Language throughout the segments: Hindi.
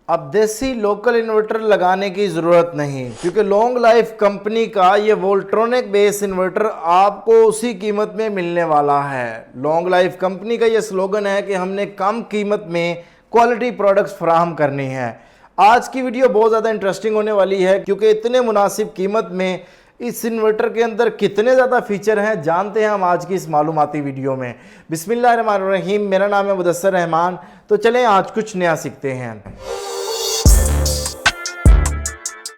अब देसी लोकल इन्वर्टर लगाने की ज़रूरत नहीं, क्योंकि लॉन्ग लाइफ कंपनी का ये वोल्ट्रॉनिक बेस इन्वर्टर आपको उसी कीमत में मिलने वाला है। लॉन्ग लाइफ कंपनी का ये स्लोगन है कि हमने कम कीमत में क्वालिटी प्रोडक्ट्स फराहम करनी है। आज की वीडियो बहुत ज़्यादा इंटरेस्टिंग होने वाली है, क्योंकि इतने मुनासिब कीमत में इस इन्वर्टर के अंदर कितने ज़्यादा फीचर हैं जानते हैं हम आज की इस मालूमाती वीडियो में। बिस्मिल्लाहिर्रहमानिर्रहीम, मेरा नाम है मुदस्सर रहमान। तो चलें आज कुछ नया सीखते हैं।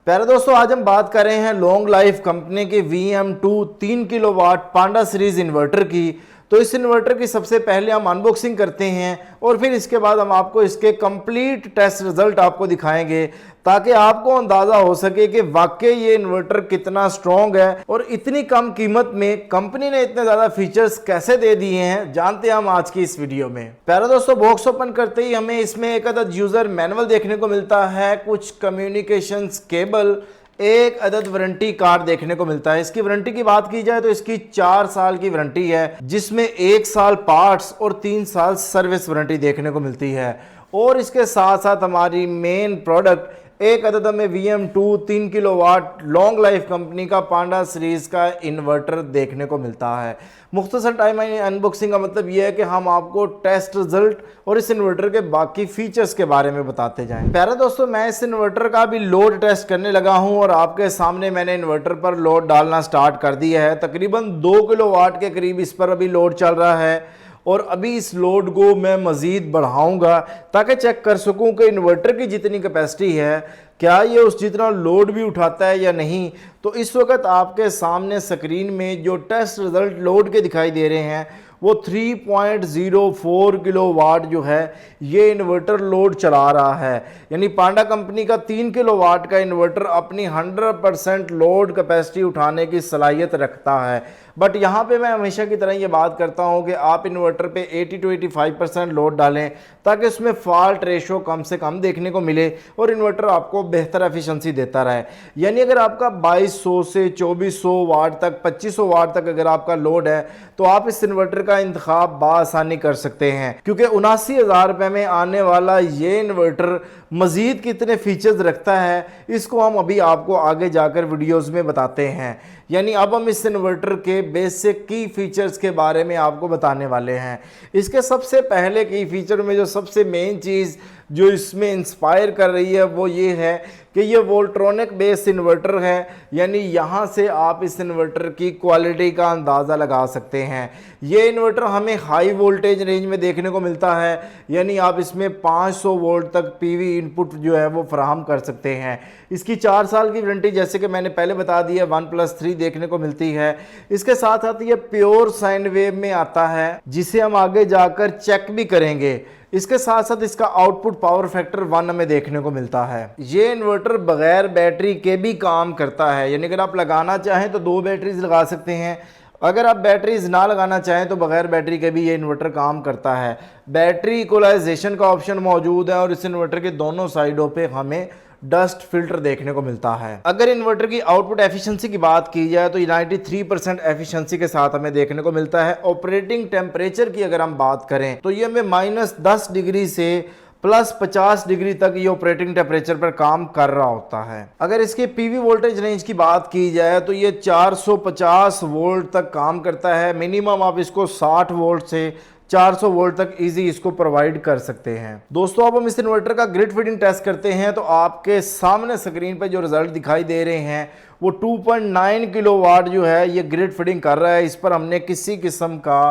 प्यारे दोस्तों, आज हम बात कर रहे हैं लॉन्ग लाइफ कंपनी के VM2 3 किलोवाट पांडा सीरीज इन्वर्टर की। तो इस इन्वर्टर की सबसे पहले हम अनबॉक्सिंग करते हैं और फिर इसके बाद हम आपको इसके कंप्लीट टेस्ट रिजल्ट आपको दिखाएंगे, ताकि आपको अंदाज़ा हो सके कि वाकई ये इन्वर्टर कितना स्ट्रॉन्ग है और इतनी कम कीमत में कंपनी ने इतने ज़्यादा फीचर्स कैसे दे दिए हैं, जानते हैं हम आज की इस वीडियो में। प्यारे दोस्तों, बॉक्स ओपन करते ही हमें इसमें एक अदद यूज़र मैनुअल देखने को मिलता है, कुछ कम्युनिकेशंस केबल, एक अदद वारंटी कार्ड देखने को मिलता है। इसकी वारंटी की बात की जाए तो इसकी 4 साल की वारंटी है, जिसमें 1 साल पार्ट्स और 3 साल सर्विस वारंटी देखने को मिलती है। और इसके साथ साथ हमारी मेन प्रोडक्ट एक अदद में VM2 3 kilowatt long life company का पांडा सीरीज का इन्वर्टर देखने को मिलता है। मुख्तसर टाइम अनबॉक्सिंग का मतलब यह है कि हम आपको टेस्ट रिजल्ट और इस इन्वर्टर के बाकी फीचर्स के बारे में बताते जाएं। प्यारे दोस्तों, मैं इस इन्वर्टर का भी लोड टेस्ट करने लगा हूं और आपके सामने मैंने इन्वर्टर पर लोड डालना स्टार्ट कर दिया है। तकरीबन 2 किलोवाट के करीब इस पर अभी लोड चल रहा है और अभी इस लोड को मैं मज़ीद बढ़ाऊंगा ताकि चेक कर सकूं कि इन्वर्टर की जितनी कैपेसिटी है क्या ये उस जितना लोड भी उठाता है या नहीं। तो इस वक्त आपके सामने स्क्रीन में जो टेस्ट रिजल्ट लोड के दिखाई दे रहे हैं वो 3.04 किलोवाट जो है ये इन्वर्टर लोड चला रहा है। यानी पांडा कंपनी का 3 किलोवाट का इन्वर्टर अपनी 100% लोड कैपेसिटी उठाने की सलाहियत रखता है। बट यहाँ पे मैं हमेशा की तरह ये बात करता हूँ कि आप इन्वर्टर पे 80 to 85% लोड डालें, ताकि उसमें फॉल्ट रेशो कम से कम देखने को मिले और इन्वर्टर आपको बेहतर एफिशिएंसी देता रहे। यानी अगर आपका 2200 से 2400 वाट तक, 2500 वाट तक अगर आपका लोड है तो आप इस इन्वर्टर का इंतखाब बाआसानी कर सकते हैं, क्योंकि 79,000 रुपये में आने वाला ये इन्वर्टर मज़ीद कितने फीचर्स रखता है इसको हम अभी आपको आगे जाकर वीडियोस में बताते हैं। यानी अब हम इस इन्वर्टर के बेसिक की फीचर्स के बारे में आपको बताने वाले हैं। इसके सबसे पहले की फीचर में जो सबसे मेन चीज़ जो इसमें इंस्पायर कर रही है वो ये है कि ये वोल्ट्रॉनिक बेस इन्वर्टर है। यानी यहाँ से आप इस इन्वर्टर की क्वालिटी का अंदाज़ा लगा सकते हैं। ये इन्वर्टर हमें हाई वोल्टेज रेंज में देखने को मिलता है, यानी आप इसमें 500 वोल्ट तक पीवी इनपुट जो है वो फराहम कर सकते हैं। इसकी 4 साल की वारंटी, जैसे कि मैंने पहले बता दी है, 1+3 देखने को मिलती है। इसके साथ साथ ये प्योर साइन वेव में आता है, जिसे हम आगे जाकर चेक भी करेंगे। इसके साथ साथ इसका आउटपुट पावर फैक्टर 1 हमें देखने को मिलता है। ये इन्वर्टर बगैर बैटरी के भी काम करता है, यानी अगर आप लगाना चाहें तो 2 बैटरीज लगा सकते हैं। अगर आप बैटरीज ना लगाना चाहें तो बगैर बैटरी के भी ये इन्वर्टर काम करता है। बैटरी इक्वलाइजेशन का ऑप्शन मौजूद है और इस इन्वर्टर के दोनों साइडों पे हमें डस्ट फिल्टर देखने को मिलता है। अगर इन्वर्टर की आउटपुट एफिशिएंसी की बात की जाए तो 93% एफिशिएंसी के साथ हमें देखने को मिलता है। ऑपरेटिंग टेम्परेचर की अगर हम बात करें तो ये हमें -10 डिग्री से +50 डिग्री तक ये ऑपरेटिंग टेम्परेचर पर काम कर रहा होता है। अगर इसके पीवी वोल्टेज रेंज की बात की जाए तो ये 450 वोल्ट तक काम करता है। मिनिमम आप इसको 60 वोल्ट से 400 वोल्ट तक इजी इसको प्रोवाइड कर सकते हैं। दोस्तों, अब हम इस इन्वर्टर का ग्रिड फीडिंग टेस्ट करते हैं। तो आपके सामने स्क्रीन पे जो रिजल्ट दिखाई दे रहे हैं वो 2.9 किलोवाट जो है ये ग्रिड फीडिंग कर रहा है। इस पर हमने किसी किस्म का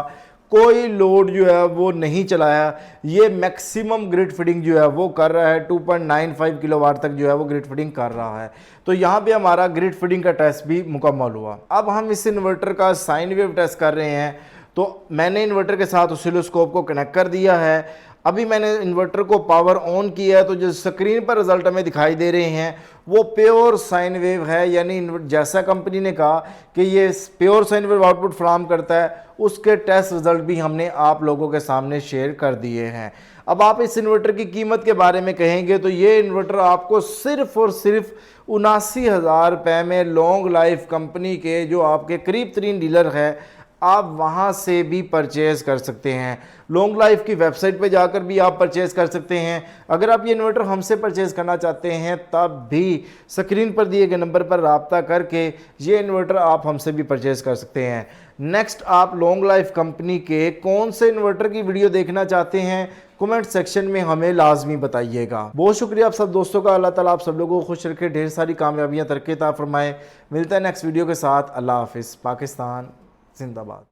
कोई लोड जो है वो नहीं चलाया। ये मैक्सिमम ग्रिड फीडिंग जो है वो कर रहा है, 2.95 किलोवाट तक जो है वो ग्रिड फीडिंग कर रहा है। तो यहाँ पे हमारा ग्रिड फीडिंग का टेस्ट भी मुकम्मल हुआ। अब हम इस इन्वर्टर का साइन वेव टेस्ट कर रहे हैं। तो मैंने इन्वर्टर के साथ ऑसिलोस्कोप को कनेक्ट कर दिया है। अभी मैंने इन्वर्टर को पावर ऑन किया है, तो जो स्क्रीन पर रिजल्ट हमें दिखाई दे रहे हैं वो प्योर साइन वेव है। यानी जैसा कंपनी ने कहा कि ये प्योर साइन वेव आउटपुट फराहम करता है, उसके टेस्ट रिजल्ट भी हमने आप लोगों के सामने शेयर कर दिए हैं। अब आप इस इन्वर्टर की कीमत के बारे में कहेंगे तो ये इन्वर्टर आपको सिर्फ और सिर्फ 79,000 रुपये में लॉन्ग लाइफ कंपनी के जो आपके करीब तरीन डीलर है आप वहां से भी परचेज कर सकते हैं। लॉन्ग लाइफ की वेबसाइट पे जाकर भी आप परचेज कर सकते हैं। अगर आप ये इन्वर्टर हमसे परचेज करना चाहते हैं तब भी स्क्रीन पर दिए गए नंबर पर राब्ता करके ये इन्वर्टर आप हमसे भी परचेज कर सकते हैं। नेक्स्ट, आप लॉन्ग लाइफ कंपनी के कौन से इन्वर्टर की वीडियो देखना चाहते हैं कमेंट सेक्शन में हमें लाजमी बताइएगा। बहुत शुक्रिया आप सब दोस्तों का। अल्लाह ताला आप सब लोगों को खुश रखे, ढेर सारी कामयाबियां तरक्की अता फरमाए। मिलता है नेक्स्ट वीडियो के साथ। अल्लाह हाफिज़। पाकिस्तान जिंदाबाद।